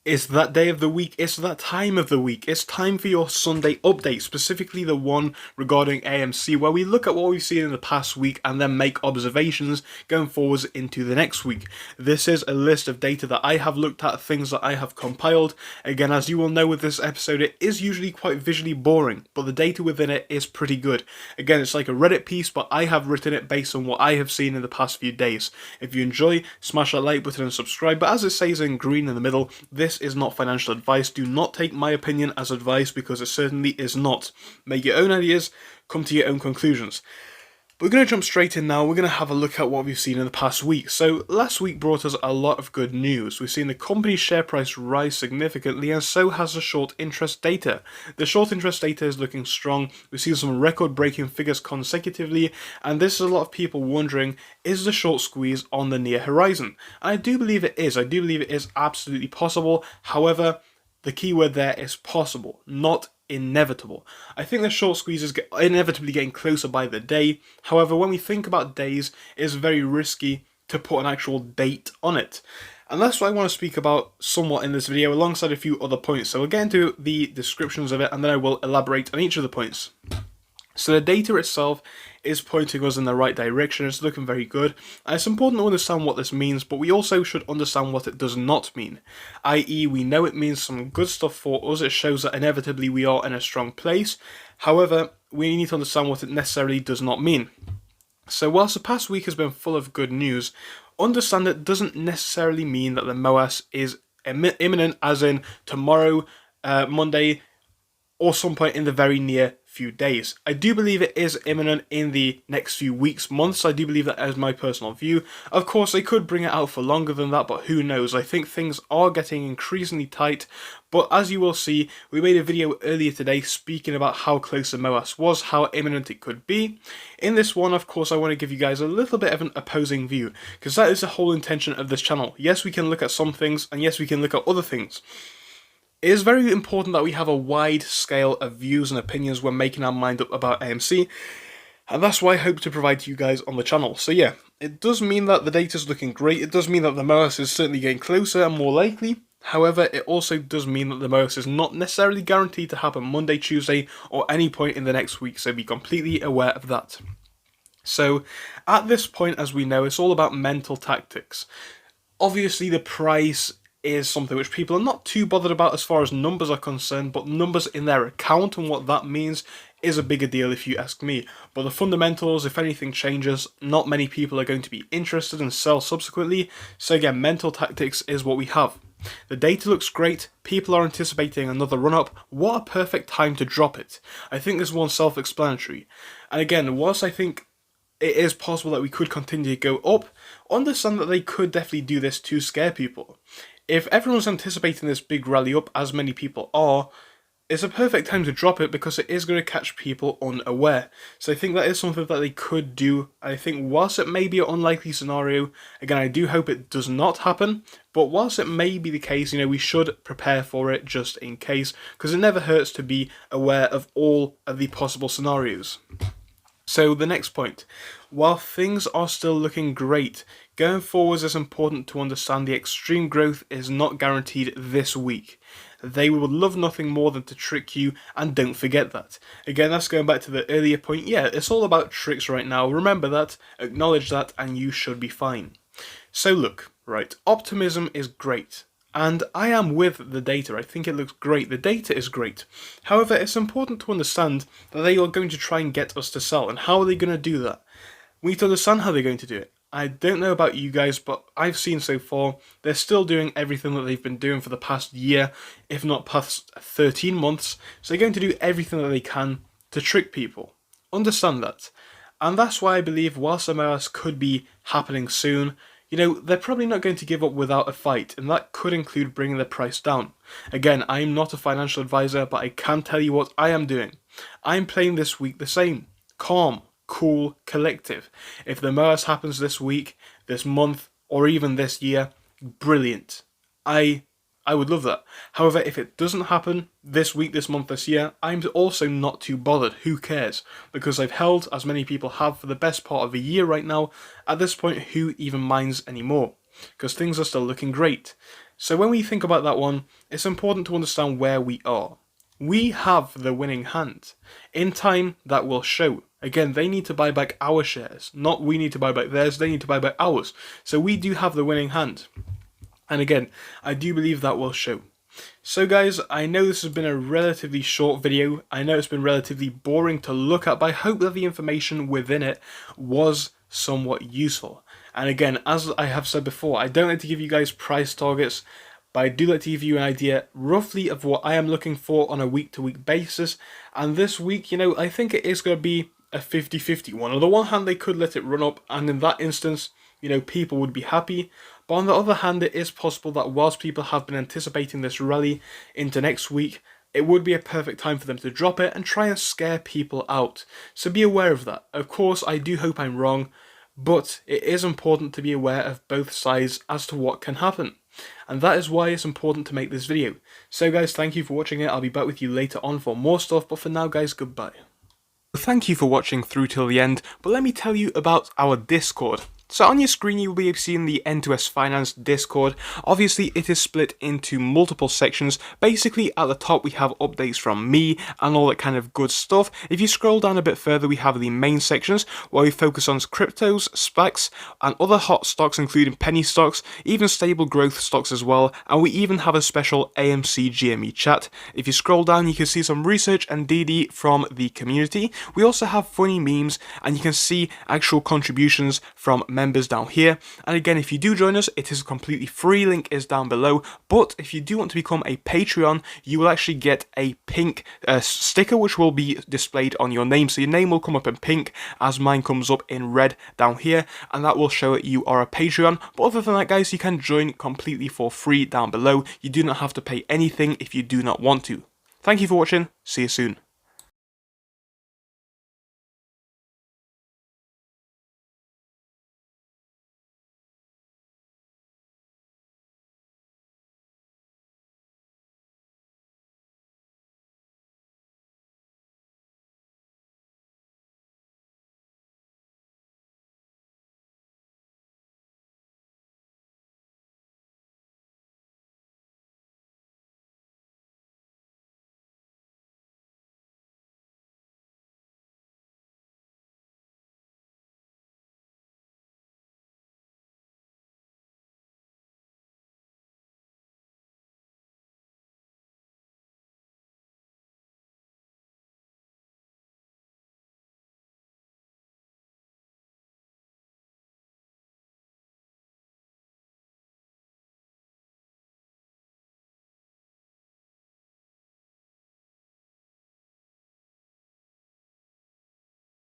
It's that day of the week, it's that time of the week, it's time for your Sunday update, specifically the one regarding AMC, where we look at what we've seen in the past week and then make observations going forwards into the next week. This is a list of data that I have looked at, things that I have compiled. Again, as you will know with this episode, it is usually quite visually boring, but the data within it is pretty good. Again, it's like a Reddit piece, but I have written it based on what I have seen in the past few days. If you enjoy, smash that like button and subscribe, but as it says in green in the middle, this is not financial advice. Do not take my opinion as advice because it certainly is not. Make your own ideas, come to your own conclusions. We're going to jump straight in now. We're going to have a look at what we've seen in the past week. So last week brought us a lot of good news. We've seen the company's share price rise significantly, and so has the short interest data. The short interest data is looking strong. We've seen some record-breaking figures consecutively, and this is a lot of people wondering, is the short squeeze on the near horizon? And I do believe it is. I do believe it is absolutely possible. However, the key word there is possible, not inevitable. I think the short squeeze is inevitably getting closer by the day. However, when we think about days, it's very risky to put an actual date on it. And that's what I want to speak about somewhat in this video, alongside a few other points. So we'll get into the descriptions of it, and then I will elaborate on each of the points. So the data itself is pointing us in the right direction. It's looking very good, and it's important to understand what this means, but we also should understand what it does not mean. I.e., we know it means some good stuff for us. It shows that inevitably we are in a strong place. However, we need to understand what it necessarily does not mean. So whilst the past week has been full of good news, understand it doesn't necessarily mean that the MOAS is imminent, as in tomorrow, Monday, or some point in the very near few days. I do believe it is imminent in the next few weeks, months. I do believe that as my personal view. Of course, they could bring it out for longer than that, but who knows? I think things are getting increasingly tight, but as you will see, we made a video earlier today speaking about how close the MOAS was, how imminent it could be. In this one, of course, I want to give you guys a little bit of an opposing view, because that is the whole intention of this channel. Yes, we can look at some things, and yes, we can look at other things. It is very important that we have a wide scale of views and opinions when making our mind up about AMC, and that's what I hope to provide to you guys on the channel. So yeah, it does mean that the data is looking great. It does mean that the MOAS is certainly getting closer and more likely. However, it also does mean that the MOAS is not necessarily guaranteed to happen Monday, Tuesday, or any point in the next week, so be completely aware of that. So at this point, as we know, it's all about mental tactics. Obviously, the price is something which people are not too bothered about as far as numbers are concerned, but numbers in their account and what that means is a bigger deal if you ask me. But the fundamentals, if anything changes, not many people are going to be interested and sell subsequently. So again, mental tactics is what we have. The data looks great, people are anticipating another run-up. What a perfect time to drop it. I think this one's self-explanatory. And again, whilst I think it is possible that we could continue to go up, understand that they could definitely do this to scare people. If everyone's anticipating this big rally up, as many people are, it's a perfect time to drop it because it is going to catch people unaware. So I think that is something that they could do. I think whilst it may be an unlikely scenario, again, I do hope it does not happen, but whilst it may be the case, we should prepare for it just in case, because it never hurts to be aware of all of the possible scenarios. So the next point, while things are still looking great, going forwards it's important to understand the extreme growth is not guaranteed this week. They would love nothing more than to trick you, and don't forget that. Again, that's going back to the earlier point. Yeah, it's all about tricks right now. Remember that, acknowledge that, and you should be fine. So look, right, optimism is great. And I am with the data. I think it looks great. The data is great. However, it's important to understand that they are going to try and get us to sell. And how are they going to do that? We need to understand how they're going to do it. I don't know about you guys, but I've seen so far, they're still doing everything that they've been doing for the past year, if not past 13 months. So they're going to do everything that they can to trick people. Understand that. And that's why I believe whilst the MOAS could be happening soon, they're probably not going to give up without a fight, and that could include bringing the price down. Again, I'm not a financial advisor, but I can tell you what I am doing. I'm playing this week the same. Calm, cool, collective. If the MOAS happens this week, this month, or even this year, brilliant. I would love that. However, if it doesn't happen this week, this month, this year, I'm also not too bothered. Who cares? Because I've held, as many people have, for the best part of a year right now. At this point, who even minds anymore? Because things are still looking great. So when we think about that one, it's important to understand where we are. We have the winning hand. In time, that will show. Again, they need to buy back our shares, not we need to buy back theirs, they need to buy back ours. So we do have the winning hand. And again, I do believe that will show. So guys, I know this has been a relatively short video, I know it's been relatively boring to look at, but I hope that the information within it was somewhat useful. And again, as I have said before, I don't like to give you guys price targets, but I do like to give you an idea roughly of what I am looking for on a week-to-week basis. And this week, I think it is going to be a 50-50 one. On the one hand, they could let it run up, and in that instance, people would be happy. But on the other hand, it is possible that whilst people have been anticipating this rally into next week, it would be a perfect time for them to drop it and try and scare people out. So be aware of that. Of course, I do hope I'm wrong, but it is important to be aware of both sides as to what can happen. And that is why it's important to make this video. So guys, thank you for watching it. I'll be back with you later on for more stuff, but for now guys, goodbye. Thank you for watching through till the end, but let me tell you about our Discord. So on your screen you will be seeing the N2S Finance Discord. Obviously it is split into multiple sections. Basically at the top we have updates from me and all that kind of good stuff. If you scroll down a bit further we have the main sections where we focus on cryptos, SPACs and other hot stocks including penny stocks, even stable growth stocks as well, and we even have a special AMC GME chat. If you scroll down you can see some research and DD from the community. We also have funny memes and you can see actual contributions from members down here. And again, if you do join us, it is completely free, link is down below. But if you do want to become a Patreon, you will actually get a pink sticker which will be displayed on your name. So your name will come up in pink as mine comes up in red down here, and that will show that you are a Patreon. But other than that guys, you can join completely for free down below. You do not have to pay anything if you do not want to. Thank you for watching, see you soon.